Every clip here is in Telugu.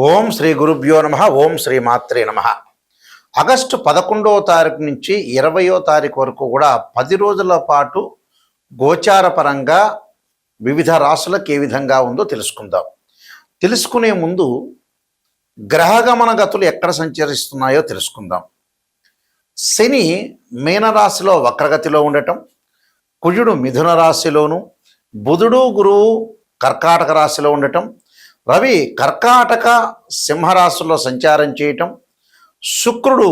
ఓం శ్రీ గురుభ్యో నమ. ఓం శ్రీ మాత్రే నమ. ఆగస్టు 11వ తారీఖు నుంచి 20వ తారీఖు వరకు కూడా 10 రోజుల పాటు గోచార పరంగా వివిధ రాశులకు ఏ విధంగా ఉందో తెలుసుకుందాం. తెలుసుకునే ముందు గ్రహగమన గతులు ఎక్కడ సంచరిస్తున్నాయో తెలుసుకుందాం. శని మీనరాశిలో వక్రగతిలో ఉండటం, కుజుడు మిథున రాశిలోను, బుధుడు గురువు కర్కాటక రాశిలో ఉండటం, రవి కర్కాటక సింహరాశిలో సంచారం చేయటం, శుక్రుడు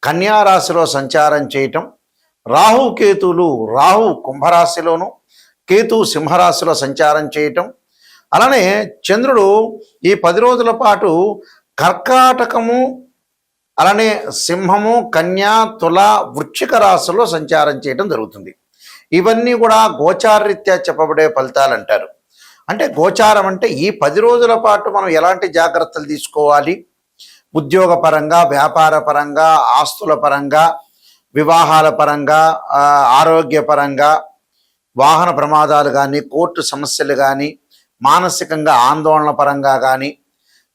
కన్యారాశిలో సంచారం చేయటం, రాహు కుంభరాశిలోను, కేతు సింహరాశిలో సంచారం చేయటం, అలానే చంద్రుడు ఈ 10 రోజుల పాటు కర్కాటకము, అలానే సింహము, కన్యా, తుల, వృశ్చిక రాశిలో సంచారం చేయటం జరుగుతుంది. ఇవన్నీ కూడా గోచారరీత్యా చెప్పబడే ఫలితాలు అంటారు. అంటే గోచారం అంటే ఈ 10 రోజుల పాటు మనం ఎలాంటి జాగ్రత్తలు తీసుకోవాలి, ఉద్యోగ పరంగా, వ్యాపార పరంగా, ఆస్తుల పరంగా, వివాహాల పరంగా, ఆరోగ్యపరంగా, వాహన ప్రమాదాలు కానీ, కోర్టు సమస్యలు కానీ, మానసికంగా ఆందోళన పరంగా కానీ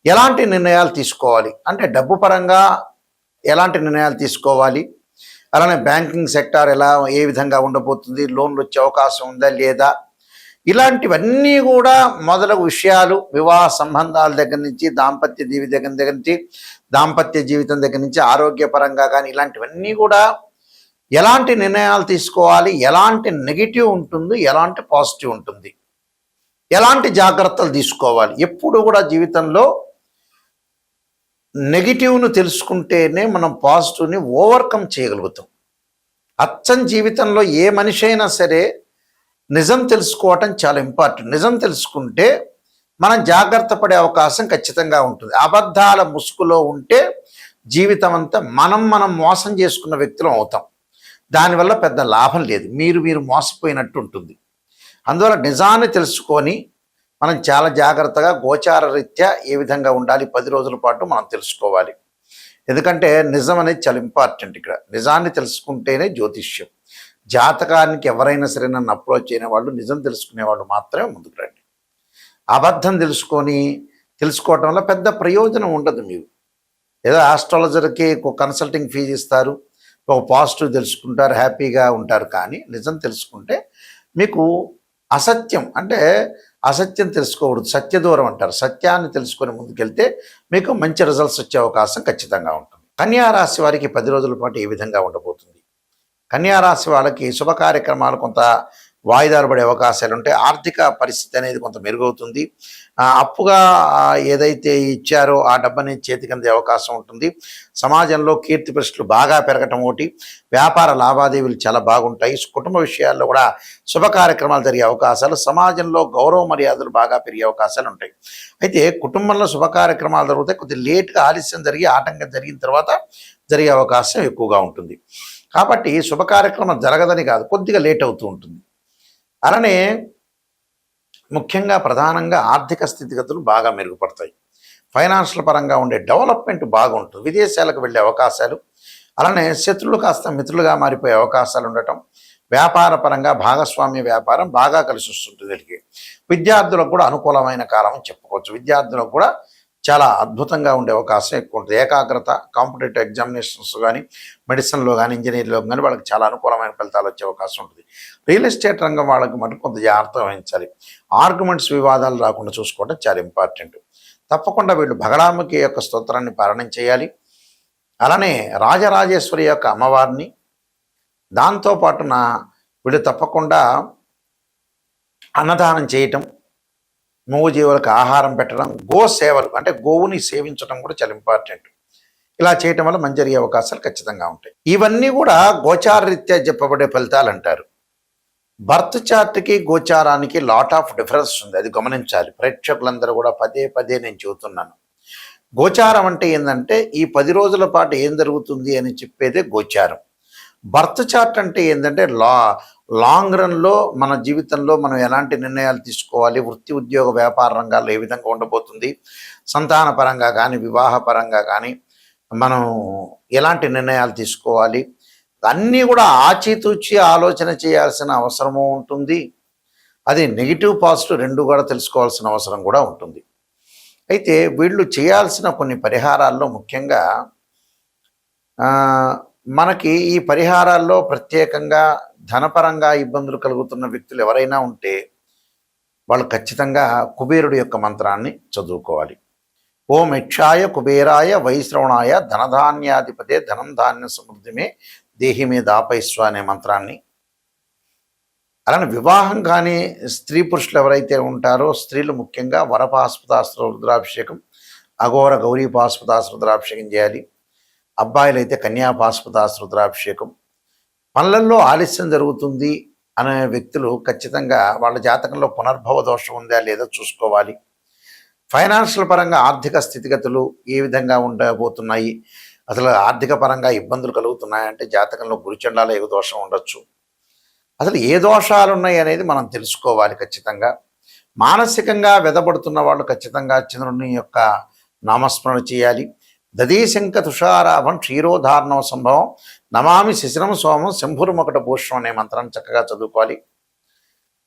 ఎలాంటి నిర్ణయాలు తీసుకోవాలి, అంటే డబ్బు పరంగా ఎలాంటి నిర్ణయాలు తీసుకోవాలి, అలానే బ్యాంకింగ్ సెక్టార్ ఏ విధంగా ఉండబోతుంది, లోన్లు వచ్చే అవకాశం ఉందా లేదా, ఇలాంటివన్నీ కూడా మొదలగు విషయాలు, వివాహ సంబంధాల దగ్గర నుంచి, దాంపత్య జీవితం దగ్గర నుంచి ఆరోగ్యపరంగా కానీ ఇలాంటివన్నీ కూడా ఎలాంటి నిర్ణయాలు తీసుకోవాలి, ఎలాంటి నెగిటివ్ ఉంటుంది, ఎలాంటి పాజిటివ్ ఉంటుంది, ఎలాంటి జాగ్రత్తలు తీసుకోవాలి. ఎప్పుడు కూడా జీవితంలో నెగిటివ్ను తెలుసుకుంటేనే మనం పాజిటివ్ని ఓవర్కమ్ చేయగలుగుతాం. అచ్చం జీవితంలో ఏ మనిషి అయినా సరే నిజం తెలుసుకోవటం చాలా ఇంపార్టెంట్. నిజం తెలుసుకుంటే మనం జాగ్రత్త పడే అవకాశం ఖచ్చితంగా ఉంటుంది. అబద్ధాల ముసుగులో ఉంటే జీవితం అంతా మనం మోసం చేసుకున్న వ్యక్తులం అవుతాం. దానివల్ల పెద్ద లాభం లేదు, మీరు మోసపోయినట్టు ఉంటుంది. అందువల్ల నిజాన్ని తెలుసుకొని మనం చాలా జాగ్రత్తగా గోచార రీత్యా ఏ విధంగా ఉండాలి 10 రోజుల పాటు మనం తెలుసుకోవాలి. ఎందుకంటే నిజం అనేది చాలా ఇంపార్టెంట్. ఇక్కడ నిజాన్ని తెలుసుకుంటేనే జ్యోతిష్యం. జాతకానికి ఎవరైనా సరే నన్ను అప్రోచ్ అయిన వాళ్ళు, నిజం తెలుసుకునేవాళ్ళు మాత్రమే ముందుకు రండి. అబద్ధం తెలుసుకోవటం వల్ల పెద్ద ప్రయోజనం ఉండదు. మీరు ఏదో ఆస్ట్రాలజర్కి ఒక కన్సల్టింగ్ ఫీజు ఇస్తారు, ఒక పాజిటివ్ తెలుసుకుంటారు, హ్యాపీగా ఉంటారు. కానీ నిజం తెలుసుకుంటే మీకు అసత్యం తెలుసుకోకూడదు, సత్యదూరం అంటారు. సత్యాన్ని తెలుసుకొని ముందుకెళ్తే మీకు మంచి రిజల్ట్స్ వచ్చే అవకాశం ఖచ్చితంగా ఉంటుంది. కన్యా రాశి వారికి 10 రోజుల పాటు ఏ విధంగా ఉండబోతుంది? కన్యారాశి వాళ్ళకి శుభ కార్యక్రమాలు కొంత వాయిదాలు పడే అవకాశాలు ఉంటాయి. ఆర్థిక పరిస్థితి అనేది కొంత మెరుగవుతుంది. అప్పుగా ఏదైతే ఇచ్చారో ఆ డబ్బని చేతికి అందే అవకాశం ఉంటుంది. సమాజంలో కీర్తి ప్రతిష్టలు బాగా పెరగటం ఒకటి, వ్యాపార లావాదేవీలు చాలా బాగుంటాయి. కుటుంబ విషయాల్లో కూడా శుభ కార్యక్రమాలు జరిగే అవకాశాలు, సమాజంలో గౌరవ మర్యాదలు బాగా పెరిగే అవకాశాలు ఉంటాయి. అయితే కుటుంబంలో శుభ కార్యక్రమాలు జరిగితే కొద్దిగా లేట్గా ఆలస్యం జరిగి ఆటంకం జరిగిన తర్వాత జరిగే అవకాశం ఎక్కువగా ఉంటుంది. కాబట్టి శుభ కార్యక్రమం జరగదని కాదు, కొద్దిగా లేట్ అవుతూ ఉంటుంది. అలానే ముఖ్యంగా ప్రధానంగా ఆర్థిక స్థితిగతులు బాగా మెరుగుపడతాయి. ఫైనాన్షియల్ పరంగా ఉండే డెవలప్మెంట్ బాగుంటుంది. విదేశాలకు వెళ్ళే అవకాశాలు, అలానే శత్రువులు కాస్త మిత్రులుగా మారిపోయే అవకాశాలు ఉండటం, వ్యాపార పరంగా భాగస్వామ్య వ్యాపారం బాగా కలిసి వస్తుంటుంది. వీళ్ళకి విద్యార్థులకు కూడా అనుకూలమైన కాలం అని చెప్పుకోవచ్చు. విద్యార్థులకు కూడా చాలా అద్భుతంగా ఉండే అవకాశం ఎక్కువ ఉంటుంది. ఏకాగ్రత, కాంపిటేటివ్ ఎగ్జామినేషన్స్ కానీ, మెడిసిన్లో కానీ, ఇంజనీరింగ్లో కానీ వాళ్ళకి చాలా అనుకూలమైన ఫలితాలు వచ్చే అవకాశం ఉంటుంది. రియల్ ఎస్టేట్ రంగం వాళ్ళకి మటుకు కొంత జాగ్రత్త వహించాలి. ఆర్గ్యుమెంట్స్, వివాదాలు రాకుండా చూసుకోవడం చాలా ఇంపార్టెంట్. తప్పకుండా వీళ్ళు బగళాముఖి యొక్క స్తోత్రాన్ని పారాయణం చేయాలి. అలానే రాజరాజేశ్వరి యొక్క అమ్మవారిని, దాంతోపాటు వీళ్ళు తప్పకుండా అన్నదానం చేయటం, మూగజీవులకు ఆహారం పెట్టడం, సేవలు అంటే గోవుని సేవించడం కూడా చాలా ఇంపార్టెంట్. ఇలా చేయటం వల్ల మంచి జరిగే అవకాశాలు ఖచ్చితంగా ఉంటాయి. ఇవన్నీ కూడా గోచార రీత్యా చెప్పబడే ఫలితాలు అంటారు. బర్త్ చార్ట్కి గోచారానికి లాట్ ఆఫ్ డిఫరెన్స్ ఉంది, అది గమనించాలి. ప్రేక్షకులందరూ కూడా పదే నేను చెబుతున్నాను. గోచారం అంటే ఏంటంటే ఈ 10 రోజుల పాటు ఏం జరుగుతుంది అని చెప్పేదే గోచారం. బర్త్ చార్ట్ అంటే ఏంటంటే లాంగ్ రన్లో మన జీవితంలో మనం ఎలాంటి నిర్ణయాలు తీసుకోవాలి, వృత్తి, ఉద్యోగ, వ్యాపార రంగాల్లో ఏ విధంగా ఉండబోతుంది, సంతాన పరంగా కానీ, వివాహ పరంగా కానీ మనం ఎలాంటి నిర్ణయాలు తీసుకోవాలి, అన్నీ కూడా ఆచితూచి ఆలోచన చేయాల్సిన అవసరము ఉంటుంది. అది నెగిటివ్ పాజిటివ్ రెండు కూడా తెలుసుకోవాల్సిన అవసరం కూడా ఉంటుంది. అయితే వీళ్ళు చేయాల్సిన కొన్ని పరిహారాల్లో ముఖ్యంగా ఆ, మనకి ఈ పరిహారాల్లో ప్రత్యేకంగా ధనపరంగా ఇబ్బందులు కలుగుతున్న వ్యక్తులు ఎవరైనా ఉంటే వాళ్ళు ఖచ్చితంగా కుబేరుడు యొక్క మంత్రాన్ని చదువుకోవాలి. ఓం యక్షాయ కుబేరాయ వైశ్రవణాయ ధనధాన్యాధిపతే ధనం ధాన్య సమృద్ధిమే దేహి మీద ఆపైస్వ అనే మంత్రాన్ని, అలానే వివాహం కానీ స్త్రీ పురుషులు ఎవరైతే ఉంటారో స్త్రీలు ముఖ్యంగా వరపాస్పదాస్త్ర రుద్రాభిషేకం, అఘోర గౌరీ పాస్పదాస్త్ర రుద్రాభిషేకం చేయాలి. అబ్బాయిలు అయితే కన్యాపాస్పదాస్త్ర రుద్రాభిషేకం. పనులలో ఆలస్యం జరుగుతుంది అనే వ్యక్తులు ఖచ్చితంగా వాళ్ళ జాతకంలో పునర్భవ దోషం ఉందా లేదా చూసుకోవాలి. ఫైనాన్షియల్ పరంగా ఆర్థిక స్థితిగతులు ఏ విధంగా ఉండబోతున్నాయి, అసలు ఆర్థిక పరంగా ఇబ్బందులు కలుగుతున్నాయంటే జాతకంలో గురుచండాల యోగ దోషం ఉండొచ్చు. అసలు ఏ దోషాలు ఉన్నాయి అనేది మనం తెలుసుకోవాలి ఖచ్చితంగా. మానసికంగా వెదపడుతున్న వాళ్ళు ఖచ్చితంగా చంద్రుని యొక్క నామస్మరణ చేయాలి. దదీశంక తుషారాభం క్షీరోధారణం సంభవం నమామి శిశిరం సోమం శంభురుమకట భూషణం అనే మంత్రాన్ని చక్కగా చదువుకోవాలి.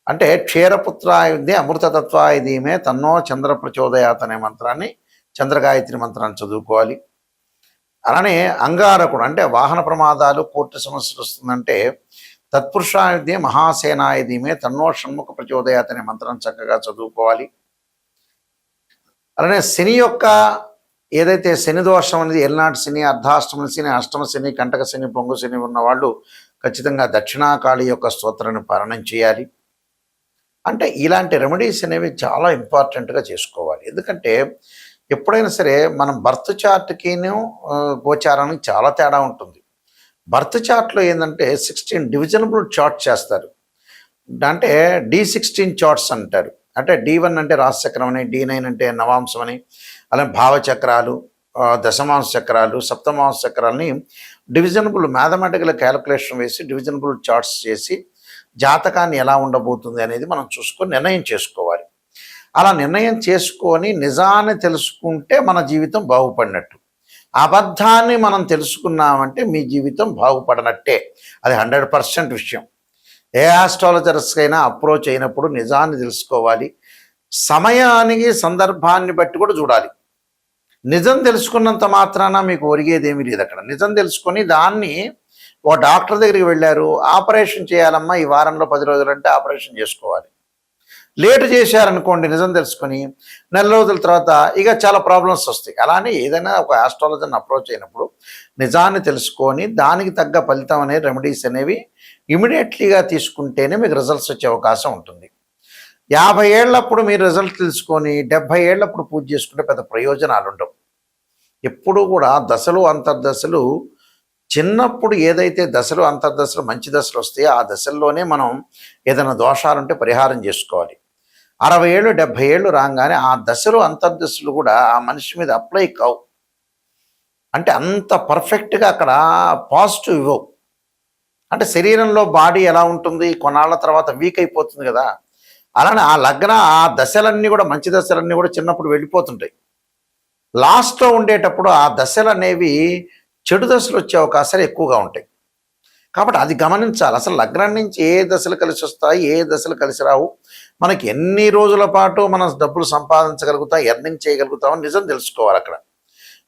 అంటే క్షీరపుత్రాయుధి అమృతతత్వాయుధీమే తన్నో చంద్ర ప్రచోదయాత్ అనే మంత్రాన్ని, చంద్రగాయత్రి మంత్రాన్ని చదువుకోవాలి. అలానే అంగారకుడు అంటే వాహన ప్రమాదాలు కోర్టు సమస్యలు వస్తుందంటే తత్పురుషాయుధే మహాసేనాయుధీమే తన్నో షణ్ముఖ ప్రచోదయాత్ అనే మంత్రాన్ని చక్కగా చదువుకోవాలి. అలానే శని యొక్క ఏదైతే శని దోషం అనేది ఎల్నాటి శని, అర్ధాష్టమ శని, అష్టమ శని, కంటక శని, పొంగు శని ఉన్న వాళ్ళు ఖచ్చితంగా దక్షిణాకాళి యొక్క స్తోత్రాన్ని పారాయణం చేయాలి. అంటే ఇలాంటి రెమెడీస్ అనేవి చాలా ఇంపార్టెంట్గా చేసుకోవాలి. ఎందుకంటే ఎప్పుడైనా సరే మనం బర్త్ చార్ట్కిను గోచారానికి చాలా తేడా ఉంటుంది. బర్త్ చార్ట్లో ఏంటంటే 16 డివిజనబుల్ చార్ట్ చేస్తారు. అంటే D16 చార్ట్స్ అంటారు. అంటే D1 అంటే రాశిచక్రం అని, D9 అంటే నవాంశం అని, అలాగే భావచక్రాలు, దశమాంశ చక్రాలు, సప్తమాంశ చక్రాలని డివిజనబుల్ మ్యాథమెటికల్ క్యాలిక్యులేషన్ వేసి డివిజనబుల్ చార్ట్స్ చేసి జాతకాన్ని ఎలా ఉండబోతుంది అనేది మనం చూసుకొని నిర్ణయం చేసుకోవాలి. అలా నిర్ణయం చేసుకొని నిజాన్ని తెలుసుకుంటే మన జీవితం బాగుపడినట్టు. అబద్ధాన్ని మనం తెలుసుకున్నామంటే మీ జీవితం బాగుపడనట్టే. అది 100% విషయం. ఏ ఆస్ట్రాలజర్స్కైనా అప్రోచ్ అయినప్పుడు నిజాన్ని తెలుసుకోవాలి. సమయానికి సందర్భాన్ని బట్టి కూడా చూడాలి. నిజం తెలుసుకున్నంత మాత్రాన మీకు ఒరిగేదేమీ లేదు. అక్కడ నిజం తెలుసుకొని దాన్ని ఓ డాక్టర్ దగ్గరికి వెళ్ళారు, ఆపరేషన్ చేయాలమ్మా ఈ వారంలో 10 రోజులంటే ఆపరేషన్ చేసుకోవాలి. లేటు చేశారనుకోండి నిజం తెలుసుకొని నెల రోజుల తర్వాత ఇక చాలా ప్రాబ్లమ్స్ వస్తాయి. అలానే ఏదైనా ఒక ఆస్ట్రాలజర్ని అప్రోచ్ అయినప్పుడు నిజాన్ని తెలుసుకొని దానికి తగ్గ ఫలితం అనేది రెమెడీస్ అనేవి ఇమీడియట్లీగా తీసుకుంటేనే మీకు రిజల్ట్స్ వచ్చే అవకాశం ఉంటుంది. 50 ఏళ్ళప్పుడు మీరు రిజల్ట్ తెలుసుకొని 70 ఏళ్ళప్పుడు పూజ చేసుకుంటే పెద్ద ప్రయోజనాలు ఉండవు. ఎప్పుడూ కూడా దశలు అంతర్దశలు చిన్నప్పుడు ఏదైతే దశలు అంతర్దశలు మంచి దశలు వస్తాయో ఆ దశల్లోనే మనం ఏదైనా దోషాలుంటే పరిహారం చేసుకోవాలి. 60 ఏళ్ళు 70 ఏళ్ళు రాగానే ఆ దశలు అంతర్దశలు కూడా ఆ మనిషి మీద అప్లై కావు. అంటే అంత పర్ఫెక్ట్గా అక్కడ పాజిటివ్ ఇవ్వవు. అంటే శరీరంలో బాడీ ఎలా ఉంటుంది, కొన్నాళ్ళ తర్వాత వీక్ అయిపోతుంది కదా. అలానే ఆ దశలన్నీ కూడా మంచి దశలన్నీ కూడా చిన్నప్పుడు వెళ్ళిపోతుంటాయి. లాస్ట్లో ఉండేటప్పుడు ఆ దశలు అనేవి చెడు దశలు వచ్చే అవకాశాలు ఎక్కువగా ఉంటాయి. కాబట్టి అది గమనించాలి. అసలు లగ్నం నుంచి ఏ దశలు కలిసి వస్తాయి, ఏ దశలు కలిసి రావు, మనకి ఎన్ని రోజుల పాటు మనం డబ్బులు సంపాదించగలుగుతాం, ఎర్నింగ్ చేయగలుగుతామని నిజం తెలుసుకోవాలి. అక్కడ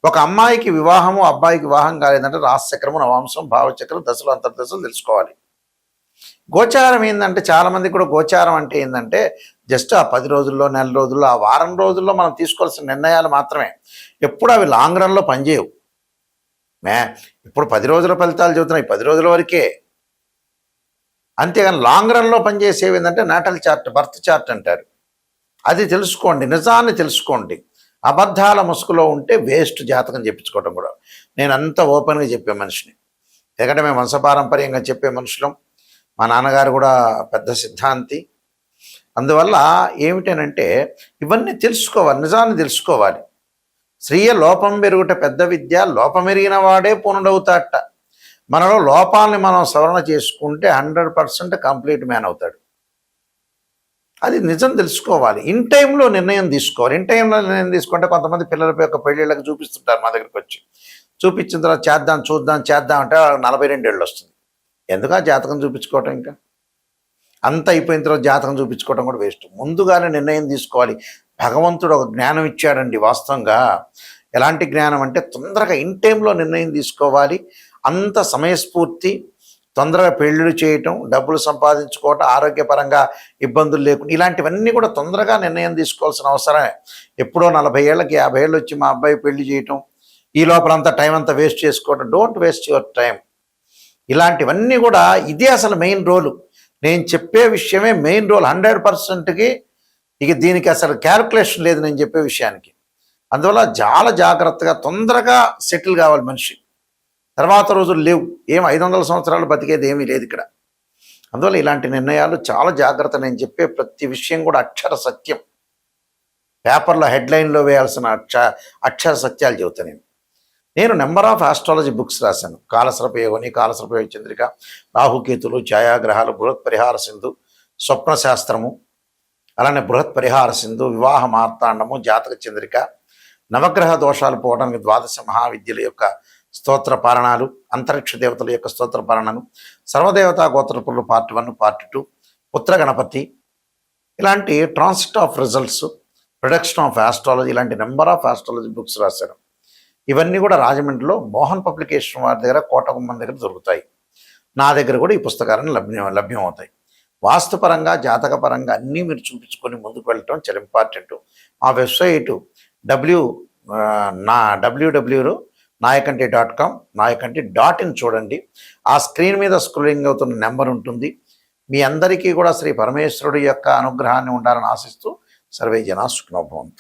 ఒక అమ్మాయికి వివాహము, అబ్బాయికి వివాహం కాలేదంటే రాశిచక్రము, నవాంశం, భావచక్రం, దశలు అంతర్దశలు తెలుసుకోవాలి. గోచారం ఏంటంటే చాలామంది కూడా గోచారం అంటే ఏంటంటే జస్ట్ ఆ 10 రోజుల్లో, నెల రోజుల్లో, ఆ వారం రోజుల్లో మనం తీసుకోవాల్సిన నిర్ణయాలు మాత్రమే. ఎప్పుడు అవి లాంగ్ రన్లో పనిచేయవు. ఇప్పుడు 10 రోజుల ఫలితాలు చెబుతున్నాయి, 10 రోజుల వరకే. అంతేగాని లాంగ్ రన్లో పనిచేసేవి ఏంటంటే నాటల్ చార్ట్, బర్త్ చార్ట్ అంటారు. అది తెలుసుకోండి, నిజాన్ని తెలుసుకోండి. అబద్ధాల ముసుగులో ఉంటే వేస్ట్ జాతకం చెప్పించుకోవడం కూడా. నేను అంత ఓపెన్గా చెప్పే మనిషిని, ఎందుకంటే మేము వంశపారంపర్యంగా చెప్పే మనుషులం. మా నాన్నగారు కూడా పెద్ద సిద్ధాంతి. అందువల్ల ఏమిటనంటే ఇవన్నీ తెలుసుకోవాలి, నిజాన్ని తెలుసుకోవాలి. స్త్రీయ లోపం పెరుగుట పెద్ద విద్య, లోపమెరిగిన వాడే పూర్ణుడవుతాడట. మనలో లోపాలని మనం సవరణ చేసుకుంటే 100% కంప్లీట్ మ్యాన్ అవుతాడు. అది నిజం తెలుసుకోవాలి. ఇన్ టైంలో నిర్ణయం తీసుకోవాలి. ఇన్ టైంలో నిర్ణయం తీసుకుంటే కొంతమంది పిల్లల యొక్క పెళ్ళిళ్ళకి చూపిస్తుంటారు మా దగ్గరికి వచ్చి. చూపించిన తర్వాత చేద్దాం అంటే 42 ఏళ్ళు వస్తుంది. ఎందుకు ఆ జాతకం చూపించుకోవటం? ఇంకా అంత అయిపోయిన తర్వాత జాతకం చూపించుకోవటం కూడా వేస్ట్. ముందుగానే నిర్ణయం తీసుకోవాలి. భగవంతుడు ఒక జ్ఞానం ఇచ్చాడండి వాస్తవంగా. ఎలాంటి జ్ఞానం అంటే తొందరగా ఇన్ టైంలో నిర్ణయం తీసుకోవాలి, అంత సమయస్ఫూర్తి, తొందరగా పెళ్ళిళ్ళు చేయటం, డబ్బులు సంపాదించుకోవటం, ఆరోగ్యపరంగా ఇబ్బందులు లేకుండా ఇలాంటివన్నీ కూడా తొందరగా నిర్ణయం తీసుకోవాల్సిన అవసరమే. ఎప్పుడో 40 ఏళ్ళకి 50 ఏళ్ళు వచ్చి మా అబ్బాయి పెళ్లి చేయటం, ఈ లోపలంతా టైం అంతా వేస్ట్ చేసుకోవటం. Don't waste your time. ఇలాంటివన్నీ కూడా ఇదే అసలు మెయిన్ రోలు. నేను చెప్పే విషయమే మెయిన్ రోల్ 100%కి. ఇక దీనికి అసలు క్యాల్కులేషన్ లేదు నేను చెప్పే విషయానికి. అందువల్ల చాలా జాగ్రత్తగా తొందరగా సెటిల్ కావాలి మనిషి. తర్వాత రోజులు లేవు. 500 సంవత్సరాలు బతికేది ఏమీ లేదు ఇక్కడ. అందువల్ల ఇలాంటి నిర్ణయాలు చాలా జాగ్రత్త. నేను చెప్పే ప్రతి విషయం కూడా అక్షర సత్యం. పేపర్లో హెడ్లైన్లో వేయాల్సిన అక్షర సత్యాలు చెబుతాను. నేను నెంబర్ ఆఫ్ ఆస్ట్రాలజీ బుక్స్ రాశాను. కాలసర్పయోని, కాలసర్పయోగ చంద్రిక, రాహుకేతులు, ఛాయాగ్రహాలు, బృహత్ పరిహార సింధు, స్వప్న శాస్త్రము, అలానే బృహత్ పరిహార సింధు, వివాహ మార్తాండము, జాతక చంద్రిక, నవగ్రహ దోషాలు పోవడానికి ద్వాదశ మహావిద్యల యొక్క స్తోత్ర పారణాలు, అంతరిక్ష దేవతల యొక్క స్తోత్ర పారణాలు, సర్వదేవతా గోత్రపురులు పార్ట్ 1, పార్ట్ 2, పుత్ర గణపతి, ఇలాంటి transit of results, production of astrology, ఇలాంటి నెంబర్ ఆఫ్ ఆస్ట్రాలజీ బుక్స్ రాశారు. ఇవన్నీ కూడా రాజమండ్రిలో మోహన్ పబ్లికేషన్ వారి దగ్గర, కోటగుమ్మం దగ్గర దొరుకుతాయి. నా దగ్గర కూడా ఈ పుస్తకాలను లభ్యమవుతాయి. వాస్తుపరంగా, జాతకపరంగా అన్నీ మీరు చూపించుకొని ముందుకు వెళ్ళటం చాలా ఇంపార్టెంట్. మా వెబ్సైటు www.nayakanti.com, nayakanti.in చూడండి. ఆ స్క్రీన్ మీద స్క్రోలింగ్ అవుతున్న నెంబర్ ఉంటుంది. మీ అందరికీ కూడా శ్రీ పరమేశ్వరుడి యొక్క అనుగ్రహాన్ని ఉండాలని ఆశిస్తూ సర్వే జనా సుఖినో భవంతు.